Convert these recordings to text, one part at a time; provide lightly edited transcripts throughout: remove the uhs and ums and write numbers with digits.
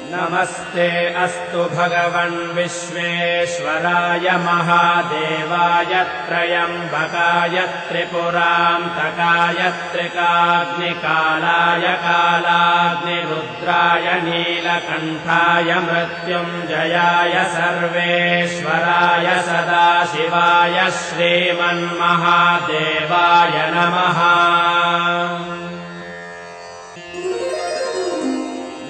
नमस्ते अस्तु भगवन् विश्वेश्वराय महादेवाय त्रयम्बकाय त्रिपुरान्तकाय त्रिकाग्निकालाय कालाग्निरुद्राय नीलकण्ठाय मृत्युञ्जयाय सर्वेश्वराय सदाशिवाय श्रीमन्महादेवाय नमः।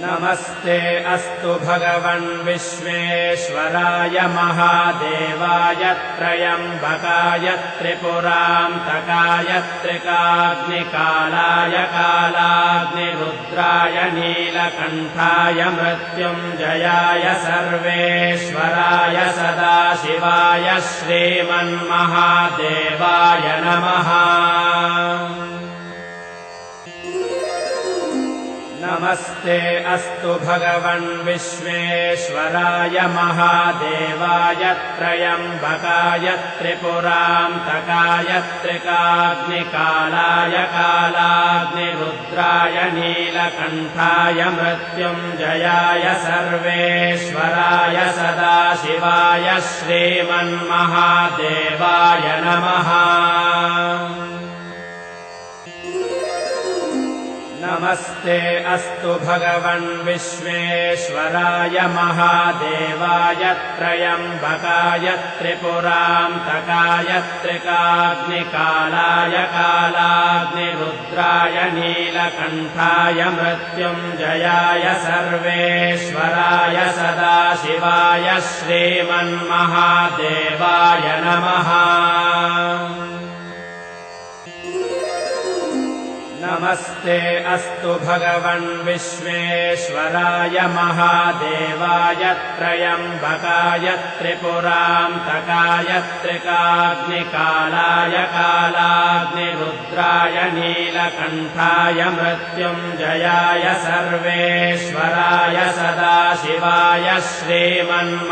नमस्ते अस्तु भगवन् विश्वेश्वराय महादेवाय त्रयम्बकाय त्रिपुरान्तकाय त्रिकाग्निकालाय कालाग्निरुद्राय नीलकण्ठाय मृत्युञ्जयाय सर्वेश्वराय सदाशिवाय श्रीमन्महादेवाय नमः। नमस्ते अस्तु भगवन् विश्वेश्वराय महादेवाय त्रयम्बकाय त्रिपुरान्तकाय त्रिकाग्निकालाय कालाग्निरुद्राय नीलकण्ठाय मृत्युञ्जयाय सर्वेश्वराय सदाशिवाय श्रीमन्महादेवाय नमः। नमस्ते अस्तु भगवन् विश्वेश्वराय महादेवाय त्रयम्बकाय त्रिपुरान्तकाय त्रिकाग्निकालाय कालाग्निरुद्राय नीलकण्ठाय मृत्युञ्जयाय सर्वेश्वराय सदाशिवाय श्रीमन्महादेवाय नमः। नमस्ते अस्तु भगवन् विश्वेश्वराय महादेवाय त्रयम्बकाय त्रिपुरान्तकाय त्रिकाग्निकालाय कालाग्निरुद्राय नीलकण्ठाय मृत्युञ्जयाय सर्वेश्वराय सदाशिवाय श्रीमन्महादेवाय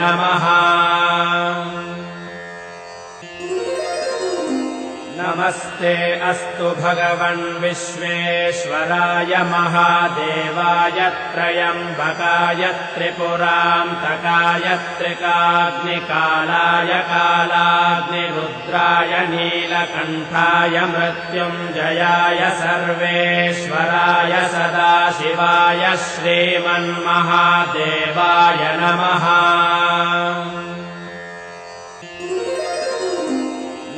नमः। नमस्ते अस्तु भगवन् विश्वेश्वराय महादेवाय त्रयम्बकाय त्रिपुरान्तकाय त्रिकाग्निकालाय कालाग्निरुद्राय नीलकण्ठाय मृत्युञ्जयाय सर्वेश्वराय सदाशिवाय श्रीमन्महादेवाय नमः।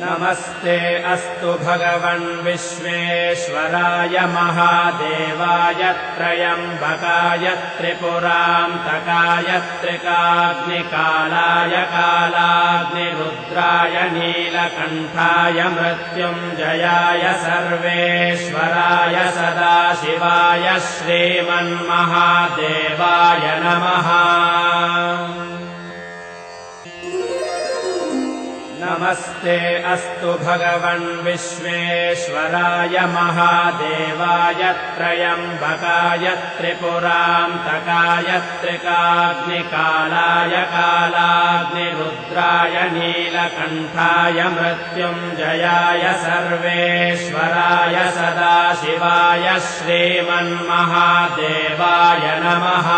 नमस्ते अस्तु भगवन् विश्वेश्वराय महादेवाय त्रयम्बकाय त्रिपुरान्तकाय त्रिकाग्निकालाय कालाग्निरुद्राय नीलकण्ठाय मृत्युञ्जयाय सर्वेश्वराय सदाशिवाय श्रीमन्महादेवाय नमः। नमस्ते अस्तु भगवन् विश्वेश्वराय महादेवाय त्रयम्बकाय त्रिपुरान्तकाय त्रिकाग्निकालाय कालाग्निरुद्राय नीलकण्ठाय मृत्युञ्जयाय सर्वेश्वराय सदाशिवाय श्रीमन्महादेवाय नमः।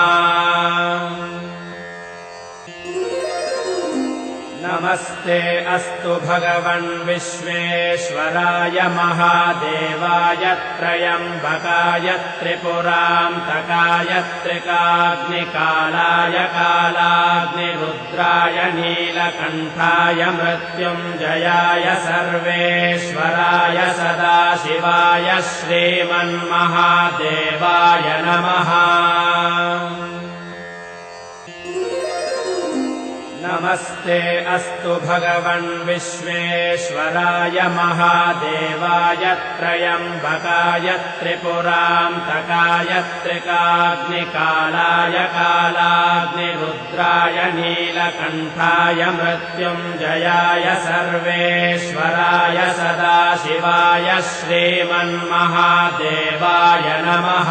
नमस्ते अस्तु भगवन् विश्वेश्वराय महादेवाय त्रयम्बकाय त्रिपुरान्तकाय त्रिकाग्निकालाय कालाग्निरुद्राय नीलकण्ठाय मृत्युञ्जयाय सर्वेश्वराय सदाशिवाय श्रीमन्महादेवाय नमः। नमस्ते अस्तु भगवन् विश्वेश्वराय महादेवाय त्रयम्बकाय त्रिपुरान्तकाय त्रिकाग्निकालाय कालाग्निरुद्राय नीलकण्ठाय मृत्युञ्जयाय सर्वेश्वराय सदाशिवाय श्रीमन्महादेवाय नमः।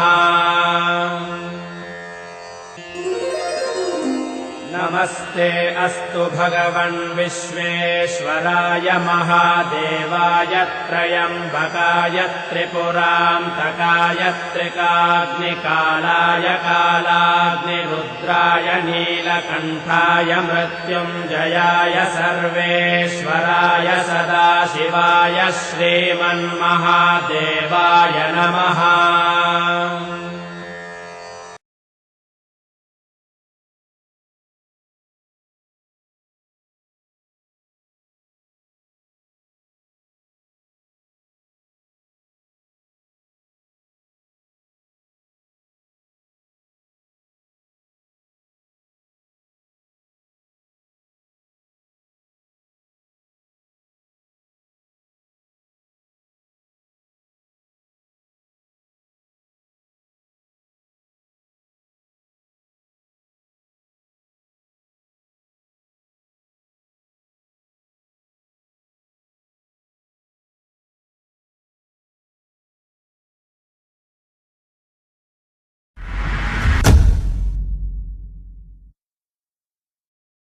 नमस्ते अस्तु भगवन् विश्वेश्वराय महादेवाय त्रयम्बकाय त्रिपुरान्तकाय त्रिकाग्निकालाय कालाग्निरुद्राय नीलकण्ठाय मृत्युञ्जयाय सर्वेश्वराय सदाशिवाय श्रीमन्महादेवाय नमः।